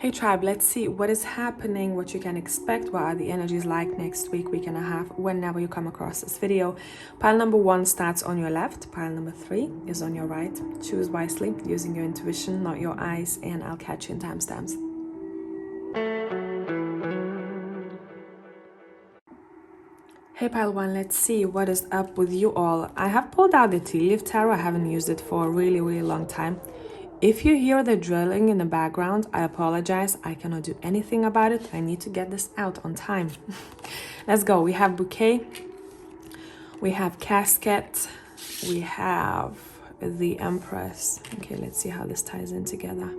Hey tribe, let's see what is happening, what you can expect, what are the energies like next week and a half, whenever you come across this video. Pile number 1 starts on your left, pile number 3 is on your right. Choose wisely, using your intuition, not your eyes, and I'll catch you in timestamps. Hey pile 1, let's see what is up with you all. I have pulled out the tea leaf tarot. I haven't used it for a really long time. If you hear the drilling in the background, I apologize. I cannot do anything about it. I need to get this out on time. Let's go. We have bouquet. We have casket. We have the Empress. Okay, let's see how this ties in together.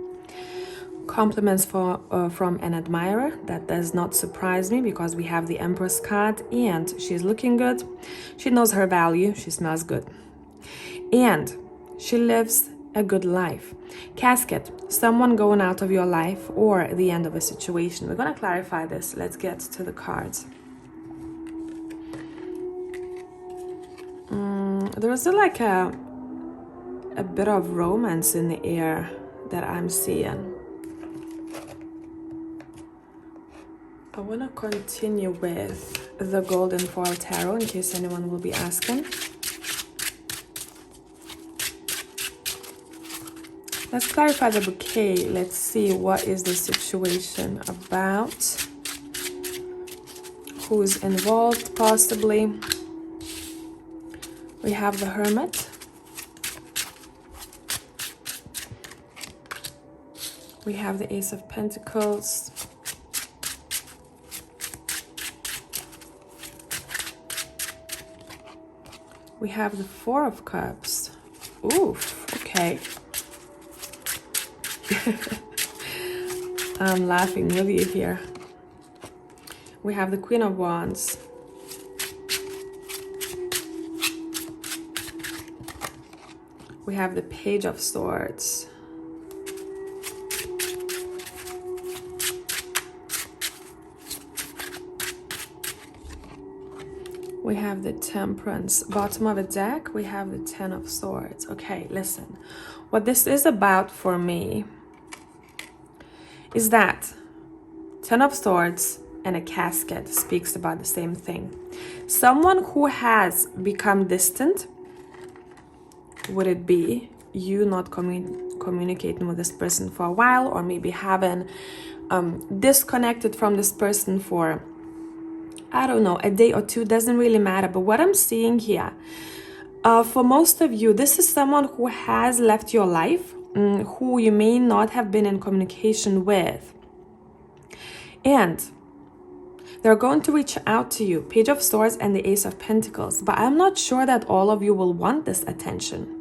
Compliments from an admirer. That does not surprise me because we have the Empress card and she's looking good. She knows her value. She smells good. And she lives a good life. Casket, someone going out of your life or the end of a situation. We're going to clarify this. Let's get to the cards. There's like a bit of romance in the air that I'm seeing. I want to continue with the Golden Foil Tarot in case anyone will be asking. Let's clarify the bouquet. Let's see what is the situation about. Who's involved, possibly. We have the Hermit. We have the Ace of Pentacles. We have the Four of Cups. Oof, okay. I'm laughing with you here. We have the Queen of Wands. We have the Page of Swords. We have the Temperance. Bottom of the deck, we have the Ten of Swords. Okay, listen. What this is about for me is that Ten of Swords and a casket speaks about the same thing. Someone who has become distant, would it be you not communicating with this person for a while, or maybe having disconnected from this person for, I don't know, a day or two, doesn't really matter. But what I'm seeing here, for most of you, this is someone who has left your life, who you may not have been in communication with. And they're going to reach out to you, Page of Swords and the Ace of Pentacles. But I'm not sure that all of you will want this attention.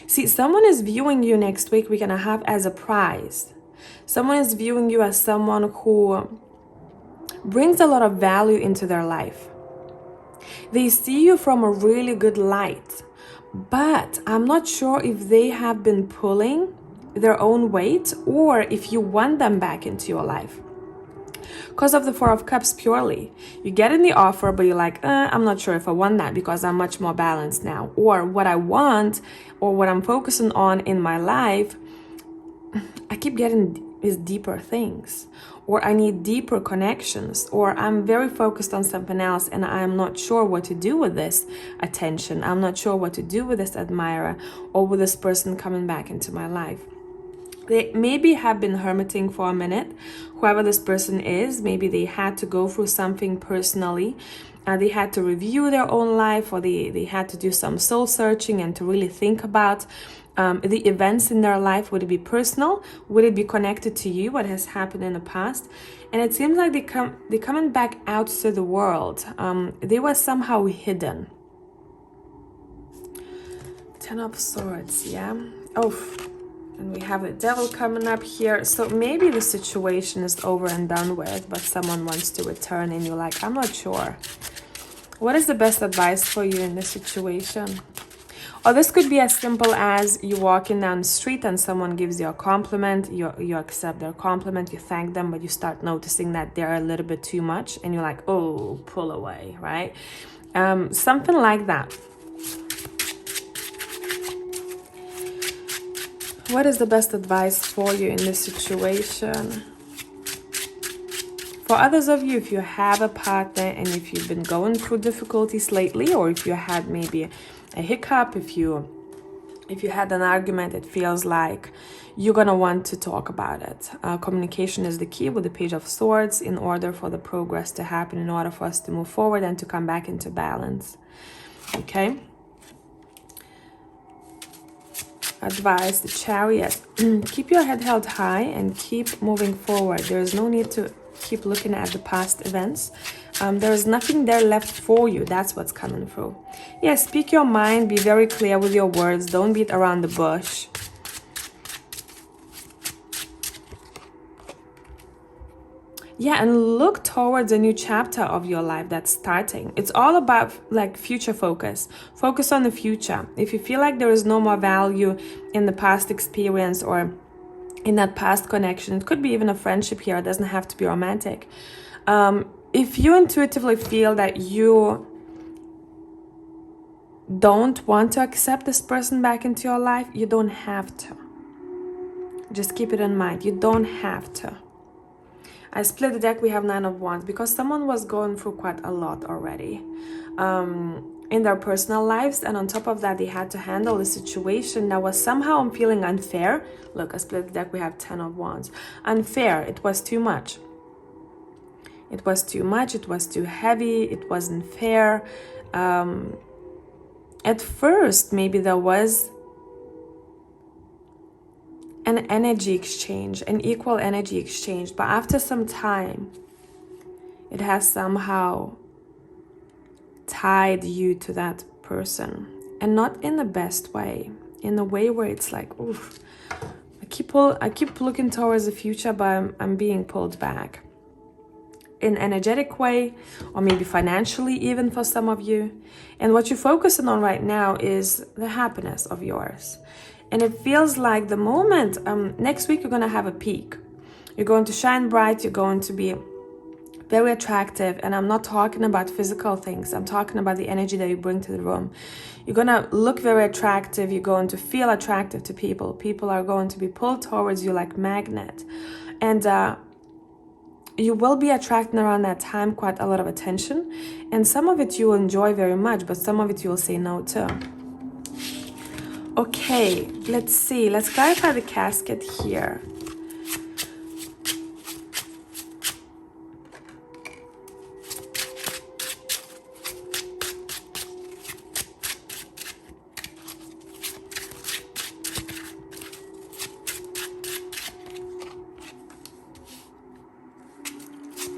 See, someone is viewing you next week, we're going to have as a prize. Someone is viewing you as someone who brings a lot of value into their life. They see you from a really good light. But I'm not sure if they have been pulling their own weight or if you want them back into your life. Because of the Four of Cups purely. You get in the offer, but you're like, I'm not sure if I want that because I'm much more balanced now. Or what I want or what I'm focusing on in my life, I keep getting is deeper things. Or I need deeper connections. Or I'm very focused on something else and I'm not sure what to do with this attention. I'm not sure what to do with this admirer or with this person coming back into my life. They maybe have been hermiting for a minute. Whoever this person is, maybe they had to go through something personally. They had to review their own life, or they had to do some soul searching and to really think about the events in their life. Would it be personal? Would it be connected to you, what has happened in the past? And it seems like they're coming back out to the world. They were somehow hidden. Ten of Swords, yeah. Oh. And we have the Devil coming up here. So maybe the situation is over and done with, but someone wants to return and you're like, I'm not sure. What is the best advice for you in this situation? Or this could be as simple as you walking down the street and someone gives you a compliment. You accept their compliment, you thank them, but you start noticing that they're a little bit too much. And you're like, oh, pull away, right? Something like that. What is the best advice for you in this situation? For others of you, if you have a partner and if you've been going through difficulties lately, or if you had maybe a hiccup, if you had an argument, it feels like you're gonna want to talk about it. Communication is the key with the Page of Swords in order for the progress to happen, in order for us to move forward and to come back into balance. Okay? Advice, the Chariot. Keep your head held high and keep moving forward. There is no need to keep looking at the past events. There is nothing there left for you. That's what's coming through. Yeah, speak your mind. Be very clear with your words. Don't beat around the bush. Yeah, and look towards a new chapter of your life that's starting. It's all about like future focus. Focus on the future. If you feel like there is no more value in the past experience or in that past connection, it could be even a friendship here. It doesn't have to be romantic. If you intuitively feel that you don't want to accept this person back into your life, you don't have to. Just keep it in mind. You don't have to. I split the deck. We have Nine of Wands because someone was going through quite a lot already in their personal lives, and on top of that they had to handle a situation that was somehow, I'm feeling, unfair. Look, I split the deck. We have 10 of Wands. Unfair. It was too much. It was too much. It was too heavy. It wasn't fair. At first maybe there was an energy exchange, an equal energy exchange, but after some time it has somehow tied you to that person, and not in the best way, in a way where it's like, oof, I keep looking towards the future, but I'm being pulled back in an energetic way, or maybe financially even for some of you. And what you're focusing on right now is the happiness of yours. And it feels like the moment, next week you're going to have a peak. You're going to shine bright. You're going to be very attractive. And I'm not talking about physical things. I'm talking about the energy that you bring to the room. You're going to look very attractive. You're going to feel attractive to people. People are going to be pulled towards you like magnet. And you will be attracting around that time quite a lot of attention. And some of it you will enjoy very much, but some of it you will say no to. Okay, let's see. Let's clarify the casket here.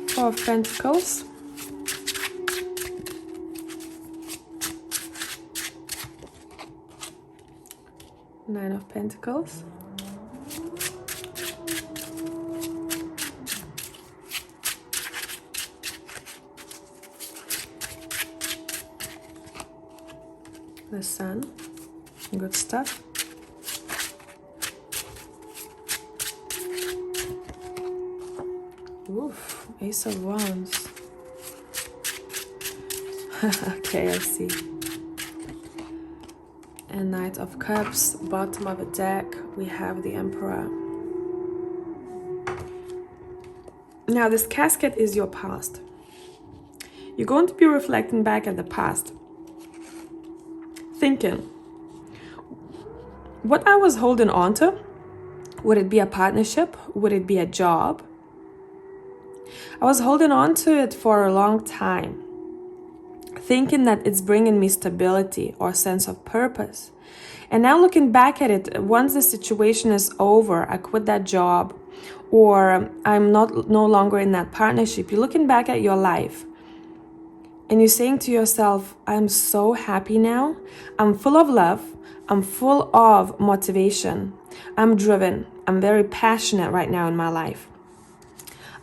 Four of Pentacles. Nine of Pentacles. The Sun. Good stuff. Oof, Ace of Wands. Okay, I see. And Knight of Cups, bottom of the deck, we have the Emperor. Now, this casket is your past. You're going to be reflecting back at the past, thinking, what I was holding on to, would it be a partnership? Would it be a job? I was holding on to it for a long time, thinking that it's bringing me stability or sense of purpose. And now looking back at it, once the situation is over, I quit that job, or I'm no longer in that partnership, you're looking back at your life and you're saying to yourself, I'm so happy now. I'm full of love. I'm full of motivation. I'm driven. I'm very passionate right now in my life.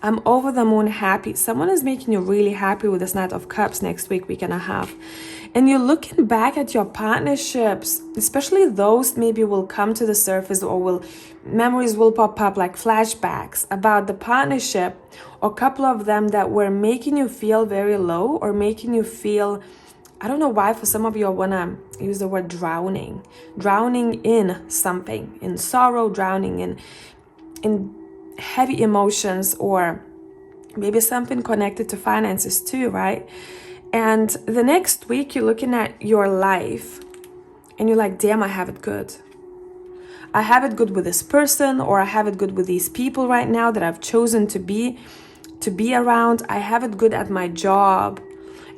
I'm over the moon happy. Someone is making you really happy with this Knight of Cups next week and a half. And you're looking back at your partnerships, especially those maybe will come to the surface, or memories will pop up like flashbacks about the partnership, or a couple of them that were making you feel very low, or making you feel I don't know why for some of you I want to use the word drowning. Drowning in something, in sorrow, drowning in heavy emotions, or maybe something connected to finances too, right? And the next week you're looking at your life and you're like, damn, I have it good. I have it good with this person, or I have it good with these people right now that I've chosen to be around. I have it good at my job,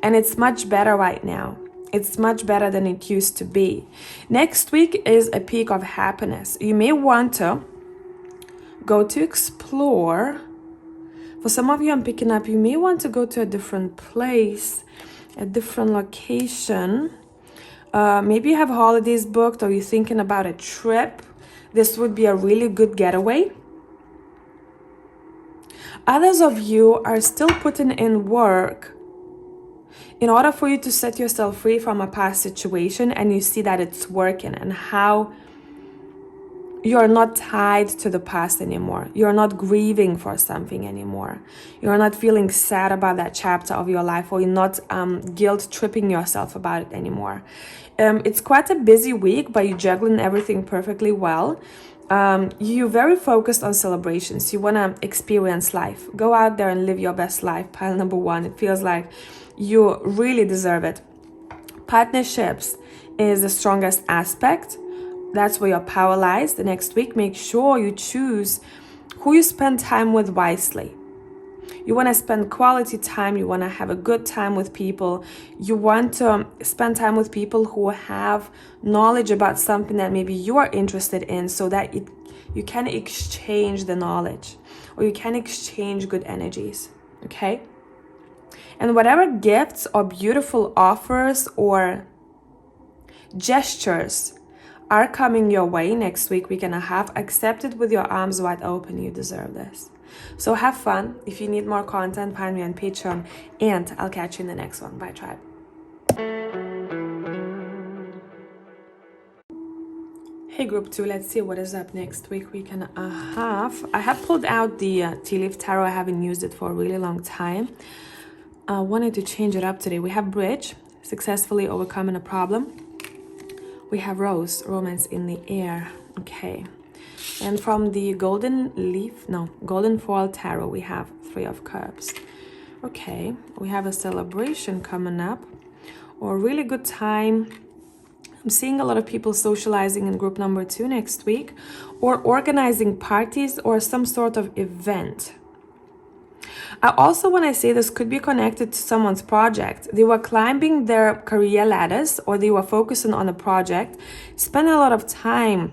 and it's much better right now. It's much better than it used to be. Next week is a peak of happiness. You may want to go to explore. For some of you, I'm picking up, you may want to go to a different place, a different location. Maybe you have holidays booked, or you're thinking about a trip. This would be a really good getaway. Others of you are still putting in work in order for you to set yourself free from a past situation, and you see that it's working, and how you're not tied to the past anymore. You're not grieving for something anymore. You're not feeling sad about that chapter of your life, or you're not guilt tripping yourself about it anymore. It's quite a busy week, but you're juggling everything perfectly well. You're very focused on celebrations. You want to experience life. Go out there and live your best life. Pile number one. It feels like you really deserve it. Partnerships is the strongest aspect. That's where your power lies. The next week, make sure you choose who you spend time with wisely. You want to spend quality time. You want to have a good time with people. You want to spend time with people who have knowledge about something that maybe you are interested in, so that you can exchange the knowledge, or you can exchange good energies, okay? And whatever gifts or beautiful offers or gestures are coming your way next week, week and a half, accept it with your arms wide open. You deserve this. So have fun. If you need more content, find me on Patreon, and I'll catch you in the next one. Bye, tribe. Hey, group 2, let's see what is up next week, week and a half. I have pulled out the Tea Leaf Tarot. I haven't used it for a really long time. I wanted to change it up today. We have Bridge, successfully overcoming a problem. We have Rose, romance in the air. Okay. And from the Golden Foil Tarot, we have Three of Cups. Okay. We have a celebration coming up, or a really good time. I'm seeing a lot of people socializing in group number 2 next week, or organizing parties or some sort of event. I also want to say this could be connected to someone's project. They were climbing their career ladders, or they were focusing on a project, spend a lot of time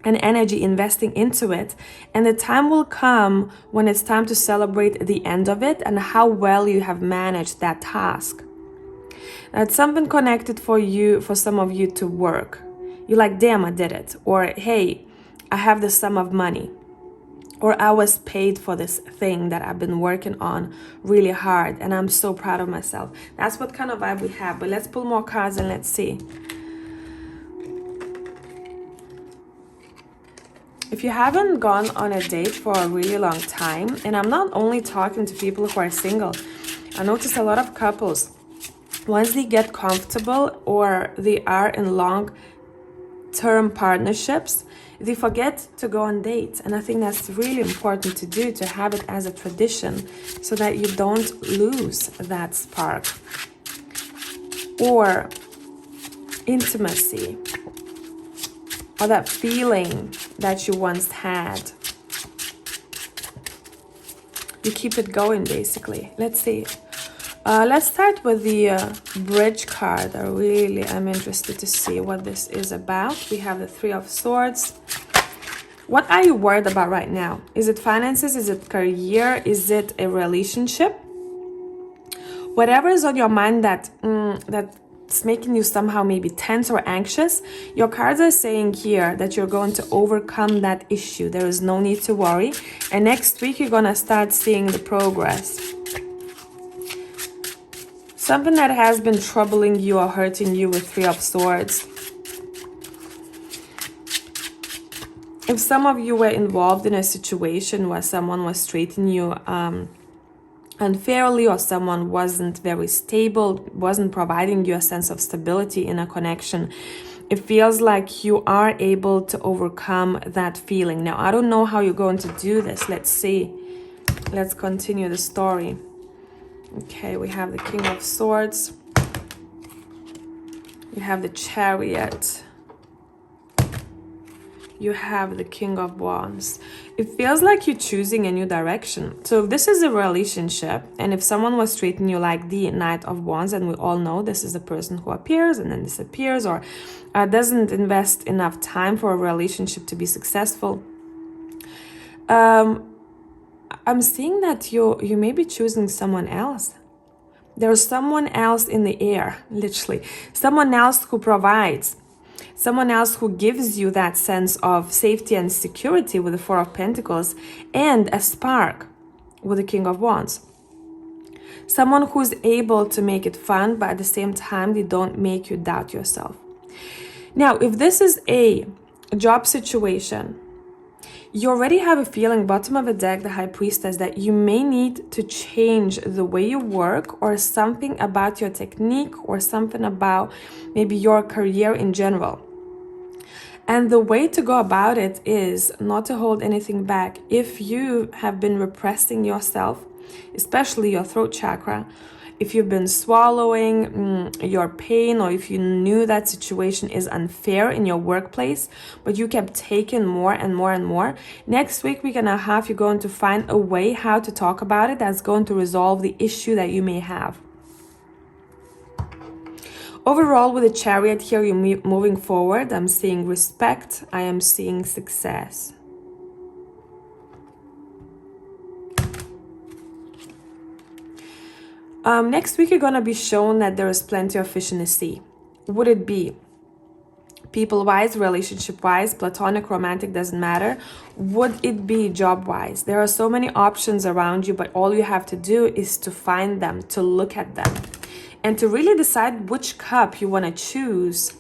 and energy investing into it, and the time will come when it's time to celebrate the end of it and how well you have managed that task. That's something connected for you, for some of you, to work. You're like, damn, I did it. Or, hey, I have this sum of money. Or I was paid for this thing that I've been working on really hard, and I'm so proud of myself. That's what kind of vibe we have. But let's pull more cards and let's see. If you haven't gone on a date for a really long time, and I'm not only talking to people who are single, I notice a lot of couples, once they get comfortable or they are in long-term partnerships, they forget to go on dates. And I think that's really important to do, to have it as a tradition, so that you don't lose that spark or intimacy, or that feeling that you once had. You keep it going, basically. Let's see. Let's start with the Bridge card. I'm interested to see what this is about. We have the Three of Swords. What are you worried about right now? Is it finances? Is it career? Is it a relationship? Whatever is on your mind that's making you somehow maybe tense or anxious, your cards are saying here that you're going to overcome that issue. There is no need to worry. And next week, you're going to start seeing the progress. Something that has been troubling you or hurting you with Three of Swords. If some of you were involved in a situation where someone was treating you unfairly, or someone wasn't very stable, wasn't providing you a sense of stability in a connection, it feels like you are able to overcome that feeling. Now, I don't know how you're going to do this. Let's see. Let's continue the story. Okay, we have the King of Swords. You have the Chariot. You have the King of Wands. It feels like you're choosing a new direction. So if this is a relationship, and if someone was treating you like the Knight of Wands, and we all know this is a person who appears and then disappears, or doesn't invest enough time for a relationship to be successful, I'm seeing that you may be choosing someone else. There's someone else in the air, literally. Someone else who provides. Someone else who gives you that sense of safety and security with the Four of Pentacles, and a spark with the King of Wands. Someone who's able to make it fun, but at the same time, they don't make you doubt yourself. Now, if this is a job situation, you already have a feeling, bottom of the deck, the High Priestess, that you may need to change the way you work, or something about your technique, or something about maybe your career in general. And the way to go about it is not to hold anything back. If you have been repressing yourself, especially your throat chakra, if you've been swallowing your pain, or if you knew that situation is unfair in your workplace, but you kept taking more and more and more, next week, week and a half, you're going to find a way how to talk about it that's going to resolve the issue that you may have. Overall, with the Chariot here, you're moving forward. I'm seeing respect. I am seeing success. Next week, you're going to be shown that there is plenty of fish in the sea. Would it be people-wise, relationship-wise, platonic, romantic, doesn't matter. Would it be job-wise? There are so many options around you, but all you have to do is to find them, to look at them, and to really decide which cup you want to choose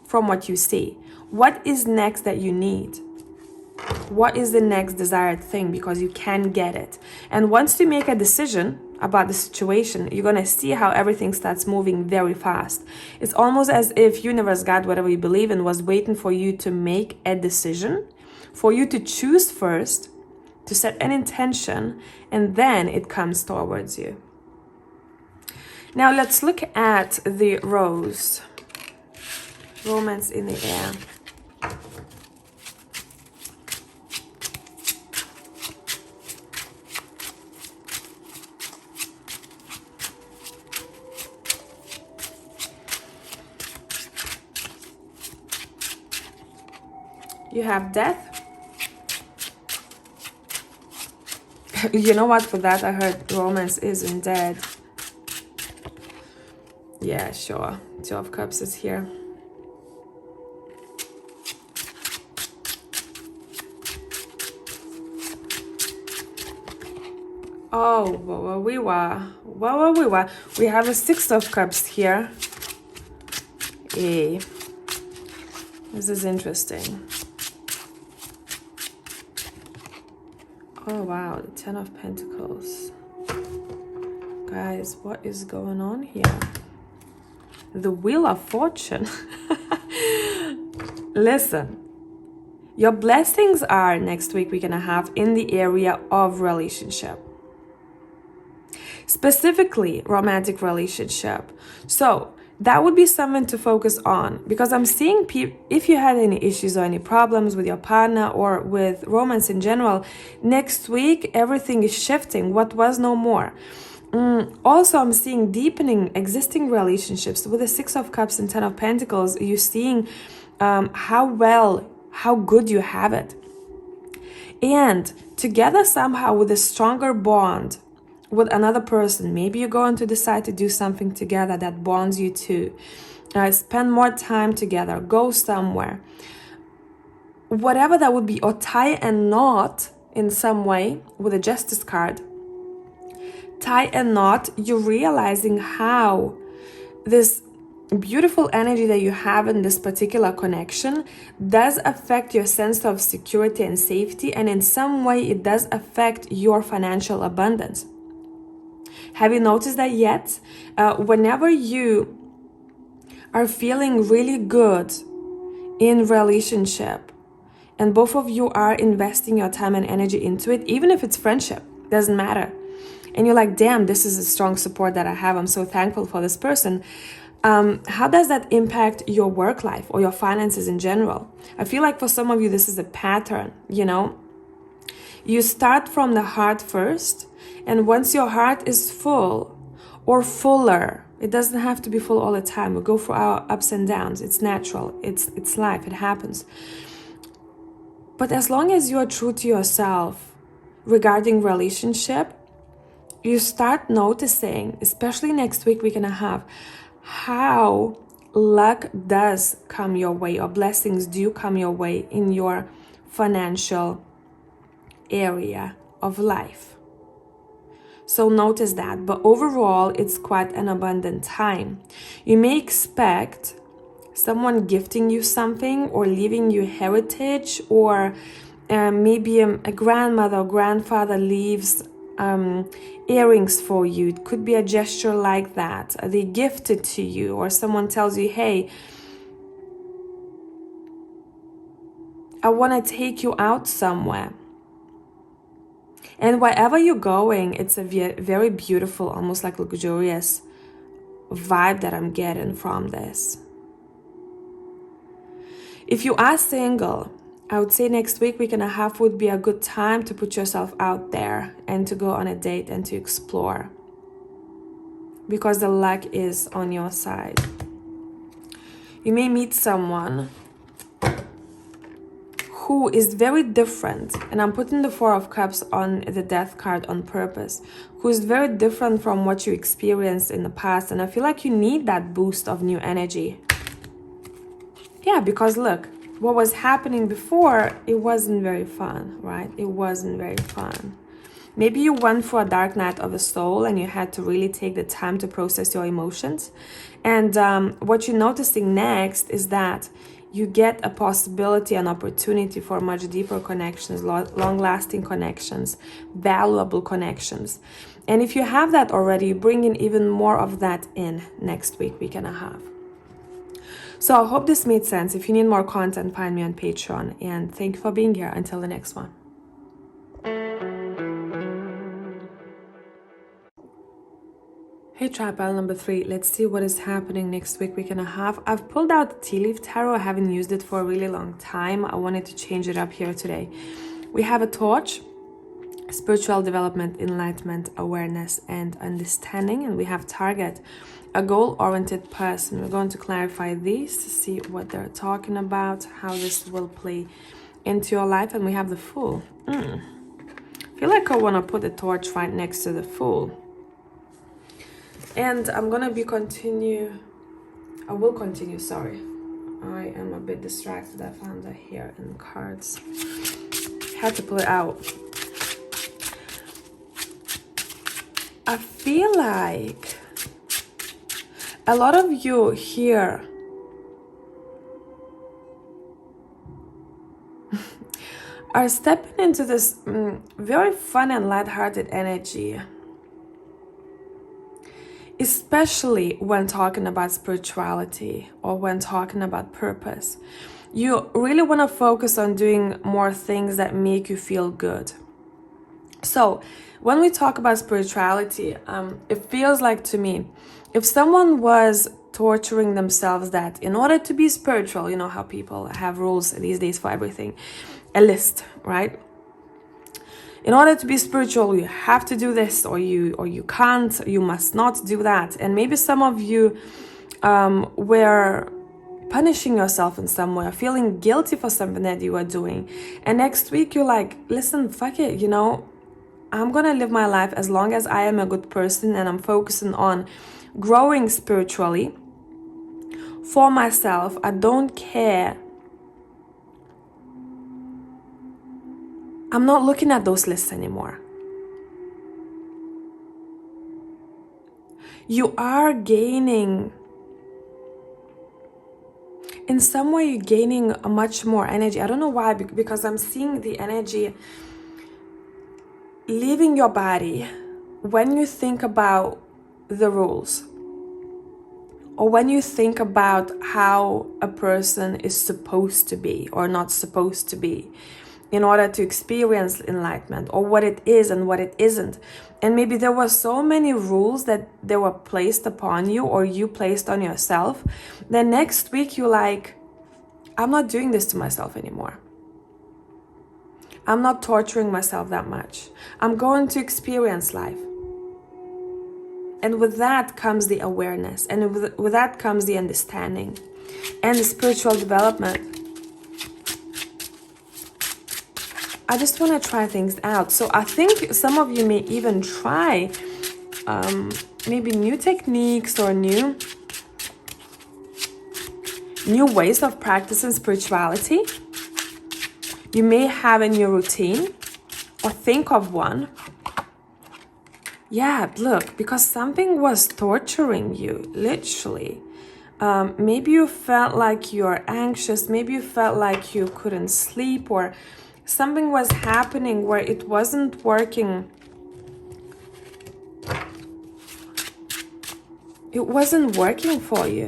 from what you see. What is next that you need? What is the next desired thing? Because you can get it. And once you make a decision about the situation, you're going to see how everything starts moving very fast. It's almost as if universe, God, whatever you believe in, was waiting for you to make a decision, for you to choose first, to set an intention, and then it comes towards you. Now let's look at the Rose. Romance in the air. You have Death. You know what? For that, I heard romance isn't dead. Yeah, sure. Two of Cups is here. Oh, we have a Six of Cups here. Hey, this is interesting. Oh wow, the Ten of Pentacles. Guys, what is going on here? The Wheel of Fortune. Listen, your blessings are next week, week and a half, in the area of relationship. Specifically, romantic relationship. So that would be something to focus on, because I'm seeing if you had any issues or any problems with your partner or with romance in general, next week everything is shifting. What was, no more. Also, I'm seeing deepening existing relationships with the Six of Cups and Ten of Pentacles. You're seeing how good you have it, and together somehow with a stronger bond with another person. Maybe you're going to decide to do something together that bonds you two. Spend more time together, go somewhere, whatever that would be, or tie a knot in some way with a Justice card. Tie a knot. You're realizing how this beautiful energy that you have in this particular connection does affect your sense of security and safety, and in some way it does affect your financial abundance. Have you noticed that yet? Whenever you are feeling really good in relationship and both of you are investing your time and energy into it, even if it's friendship, doesn't matter, and you're like, damn, this is a strong support that I have, I'm so thankful for this person, how does that impact your work life or your finances in general? I feel like for some of you this is a pattern. You start from the heart first, and once your heart is full or fuller, it doesn't have to be full all the time. We go through our ups and downs. It's natural. It's life. It happens. But as long as you are true to yourself regarding relationship, you start noticing, especially next week and a half, how luck does come your way or blessings do come your way in your financial area of life. So notice that. But overall, it's quite an abundant time. You may expect someone gifting you something or leaving you heritage, or maybe a grandmother or grandfather leaves earrings for you. It could be a gesture like that. They gift it to you, or someone tells you, hey, I want to take you out somewhere. And wherever you're going, it's a very beautiful, almost like luxurious vibe that I'm getting from this. If you are single, I would say next week and a half would be a good time to put yourself out there and to go on a date and to explore, because the luck is on your side. You may meet someone who is very different, and I'm putting the Four of Cups on the Death card on purpose, who is very different from what you experienced in the past, and I feel like you need that boost of new energy. Yeah, because look, what was happening before, it wasn't very fun, right? It wasn't very fun. Maybe you went for a dark night of the soul and you had to really take the time to process your emotions. And what you're noticing next is that you get a possibility, an opportunity for much deeper connections, long-lasting connections, valuable connections. And if you have that already, you bring in even more of that in next week and a half. So I hope this made sense. If you need more content, find me on Patreon. And thank you for being here. Until the next one. Hey tribe, pile number 3. Let's see what is happening next week and a half. I've pulled out the Tea Leaf Tarot. I haven't used it for a really long time. I wanted to change it up here today. We have a torch, spiritual development, enlightenment, awareness, and understanding. And we have target, a goal-oriented person. We're going to clarify these to see what they're talking about, how this will play into your life. And we have the Fool. I feel like I want to put the torch right next to the Fool. And I'm gonna I will continue, sorry. I am a bit distracted. I found that here in the cards. Had to pull it out. I feel like a lot of you here are stepping into this very fun and lighthearted energy. Especially when talking about spirituality or when talking about purpose. You really want to focus on doing more things that make you feel good. So when we talk about spirituality, it feels like to me, if someone was torturing themselves that in order to be spiritual, you know how people have rules these days for everything, a list, right? In order to be spiritual, you have to do this, or you can't, you must not do that. And maybe some of you were punishing yourself in some way, feeling guilty for something that you are doing. And next week you're like, listen, fuck it, I'm gonna live my life as long as I am a good person and I'm focusing on growing spiritually for myself. I don't care. I'm not looking at those lists anymore. You are gaining, in some way you're gaining a much more energy. I don't know why, because I'm seeing the energy leaving your body, when you think about the rules, or when you think about how a person is supposed to be or not supposed to be in order to experience enlightenment, or what it is and what it isn't, and maybe there were so many rules that they were placed upon you or you placed on yourself, then next week you're like, I'm not doing this to myself anymore. I'm not torturing myself that much. I'm going to experience life. And with that comes the awareness, and with that comes the understanding and the spiritual development. I just want to try things out. So I think some of you may even try maybe new techniques or new ways of practicing spirituality. You may have in your routine or think of one. Yeah, look, because something was torturing you, literally. Maybe you felt like you're anxious. Maybe you felt like you couldn't sleep, or something was happening where it wasn't working. It wasn't working for you.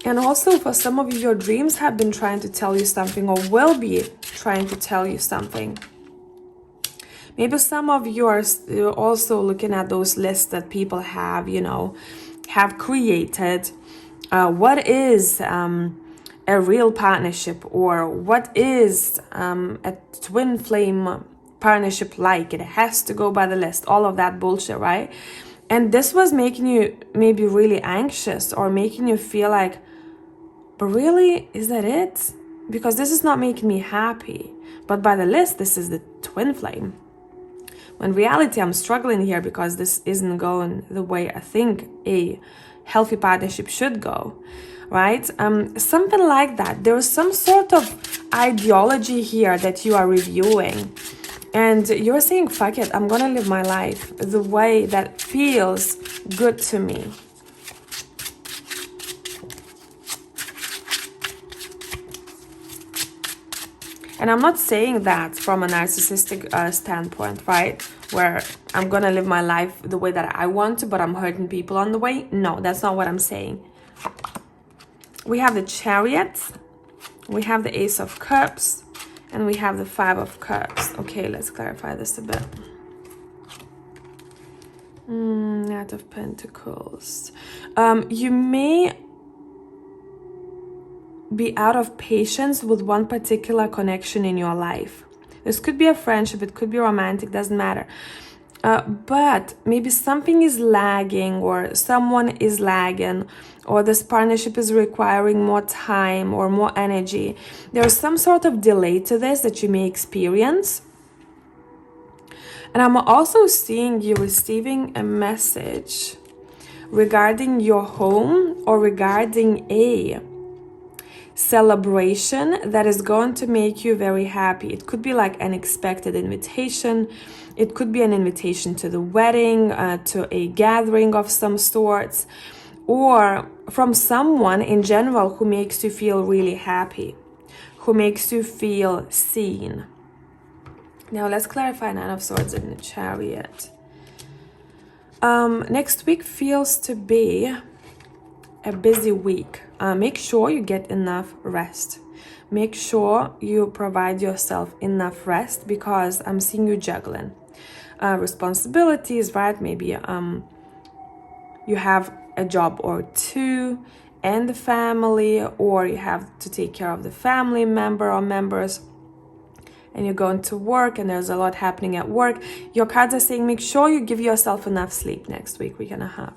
And also for some of you, your dreams have been trying to tell you something, or will be trying to tell you something. Maybe some of you are also looking at those lists that people have, have created. What is a real partnership, or what is a twin flame partnership like? It has to go by the list, all of that bullshit, right? And this was making you maybe really anxious, or making you feel like, but really, is that it? Because this is not making me happy. But by the list, this is the twin flame. When in reality, I'm struggling here because this isn't going the way I think a healthy partnership should go, right? Something like that. There is some sort of ideology here that you are reviewing. And you're saying, fuck it, I'm gonna live my life the way that feels good to me. And I'm not saying that from a narcissistic standpoint, right? Where I'm gonna live my life the way that I want to, but I'm hurting people on the way. No, that's not what I'm saying. We have the Chariot, we have the Ace of Cups, and we have the Five of Cups. Okay, let's clarify this a bit. Knight of Pentacles. You may be out of patience with one particular connection in your life. This could be a friendship, it could be romantic, doesn't matter. But maybe something is lagging, or someone is lagging, or this partnership is requiring more time or more energy. There's some sort of delay to this that you may experience. And I'm also seeing you receiving a message regarding your home, or regarding a celebration that is going to make you very happy. It could be like an unexpected invitation. It could be an invitation to the wedding, to a gathering of some sorts, or from someone in general who makes you feel really happy, who makes you feel seen. Now let's clarify Nine of Swords in the Chariot. Next week feels to be a busy week. Make sure you get enough rest. Make sure you provide yourself enough rest, because I'm seeing you juggling responsibilities, right? Maybe you have a job or two and the family, or you have to take care of the family member or members, and you're going to work and there's a lot happening at work. Your cards are saying make sure you give yourself enough sleep next week and a half.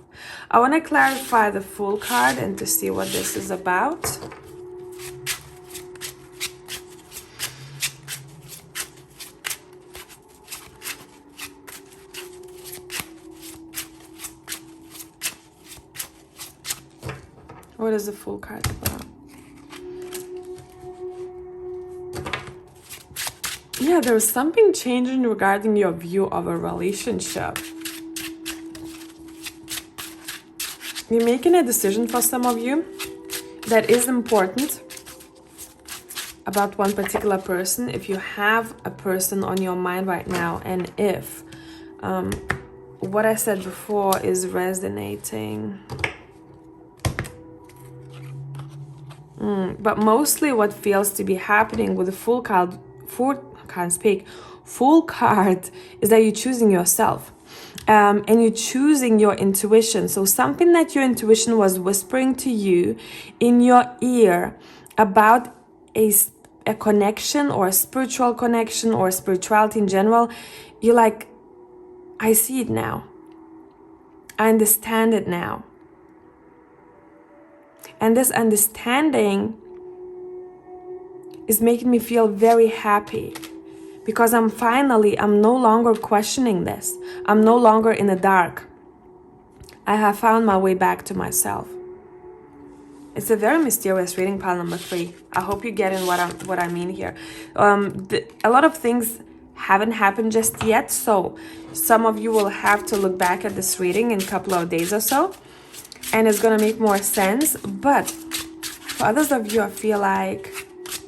I want to clarify the Fool card and to see what this is about. What is the Fool card about? Yeah, there's something changing regarding your view of a relationship. You're making a decision for some of you that is important. about one particular person, if you have a person on your mind right now, and if what I said before is resonating. But mostly what feels to be happening with the full card is that you're choosing yourself. And you're choosing your intuition. So something that your intuition was whispering to you in your ear about a connection or a spiritual connection or spirituality in general, you're like, I see it now. I understand it now. And this understanding is making me feel very happy because I'm no longer questioning this. I'm no longer in the dark. I have found my way back to myself. It's a very mysterious reading, pile number 3. I hope you're getting what I mean here. A lot of things haven't happened just yet, so some of you will have to look back at this reading in a couple of days or so, and it's gonna make more sense. But for others of you, I feel like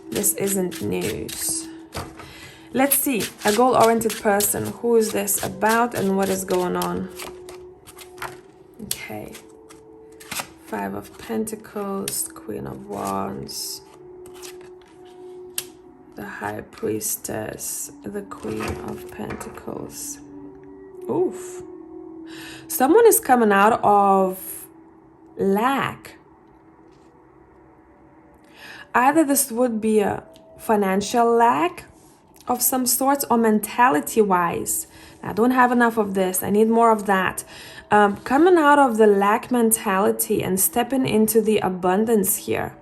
this isn't news. Let's see, a goal-oriented person. Who is this about and what is going on? Okay. 5 of Pentacles, Queen of Wands, the High Priestess, the Queen of Pentacles. Oof. Someone is coming out of lack. Either this would be a financial lack of some sorts or mentality-wise. I don't have enough of this. I need more of that. Coming out of the lack mentality and stepping into the abundance here.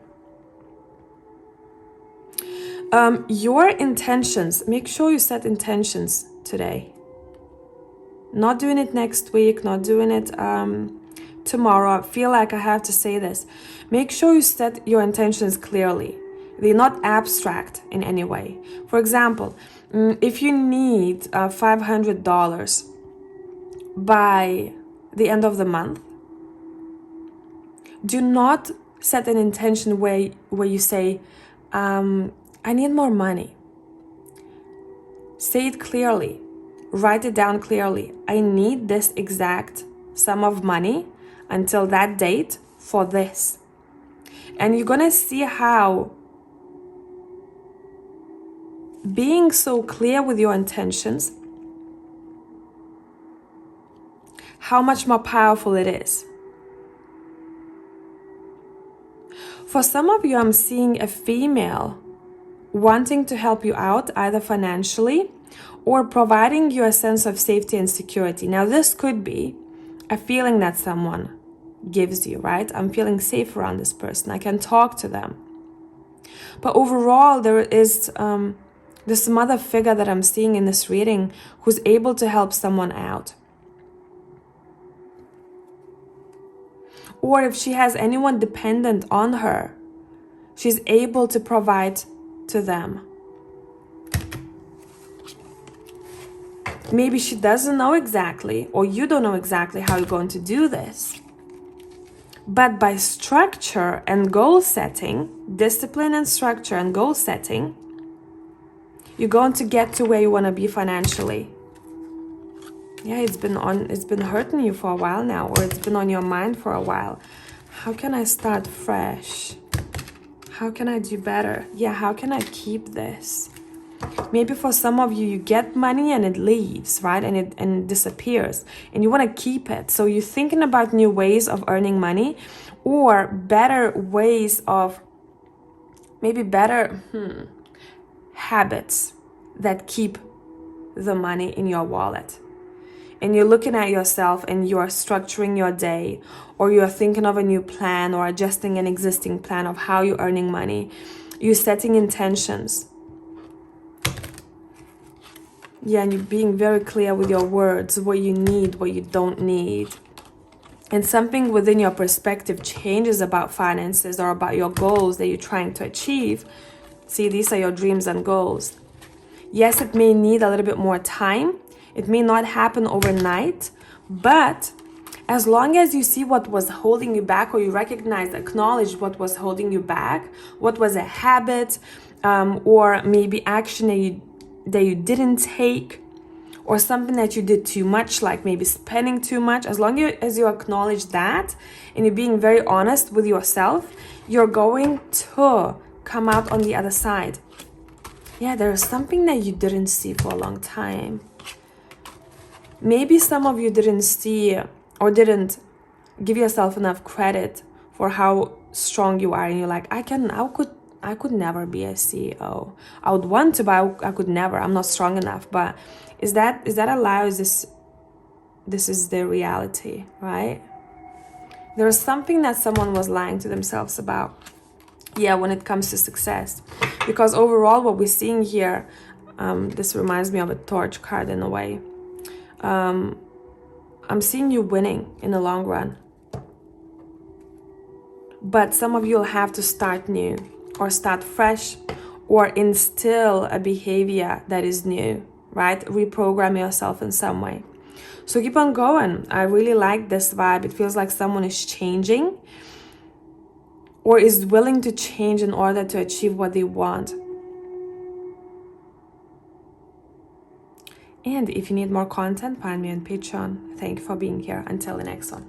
Your intentions, make sure you set intentions today. Not doing it next week, not doing it tomorrow. I feel like I have to say this. Make sure you set your intentions clearly. They're not abstract in any way. For example, if you need $500 by the end of the month, do not set an intention where you say, I need more money. Say it clearly. Write it down clearly. I need this exact sum of money until that date for this. And you're gonna see how being so clear with your intentions, how much more powerful it is. For some of you, I'm seeing a female wanting to help you out, either financially or providing you a sense of safety and security. Now, this could be a feeling that someone gives you, right? I'm feeling safe around this person. I can talk to them. But overall, there's some other figure that I'm seeing in this reading who's able to help someone out. Or if she has anyone dependent on her, she's able to provide to them. Maybe she doesn't know exactly, or you don't know exactly how you're going to do this. But by structure and goal setting, discipline and structure and goal setting, you're going to get to where you want to be financially. Yeah, it's been hurting you for a while now, or it's been on your mind for a while. How can I start fresh? How can I do better? Yeah, how can I keep this? Maybe for some of you, you get money and it leaves, right? And it disappears, and you want to keep it. So you're thinking about new ways of earning money, or better ways of, maybe better habits that keep the money in your wallet. And you're looking at yourself and you're structuring your day, or you're thinking of a new plan or adjusting an existing plan of how you're earning money. You're setting intentions. Yeah, and you're being very clear with your words, what you need, what you don't need. And something within your perspective changes about finances or about your goals that you're trying to achieve. See, these are your dreams and goals. Yes, it may need a little bit more time. It may not happen overnight, but as long as you see what was holding you back, or you recognize, acknowledge what was holding you back, what was a habit, or maybe action that you didn't take, or something that you did too much, like maybe spending too much. As long as you acknowledge that and you're being very honest with yourself, you're going to come out on the other side. Yeah, there's something that you didn't see for a long time. Maybe some of you didn't see or didn't give yourself enough credit for how strong you are, and you're like, I could never be a CEO. I would want to, but I could never. I'm not strong enough. But is that a lie? This is the reality, right? There's something that someone was lying to themselves about. Yeah, when it comes to success, because overall, what we're seeing here, this reminds me of a torch card in a way. I'm seeing you winning in the long run. But some of you will have to start new or start fresh or instill a behavior that is new, right? Reprogram yourself in some way. So keep on going. I really like this vibe. It feels like someone is changing or is willing to change in order to achieve what they want. And if you need more content, find me on Patreon. Thank you for being here. Until the next one.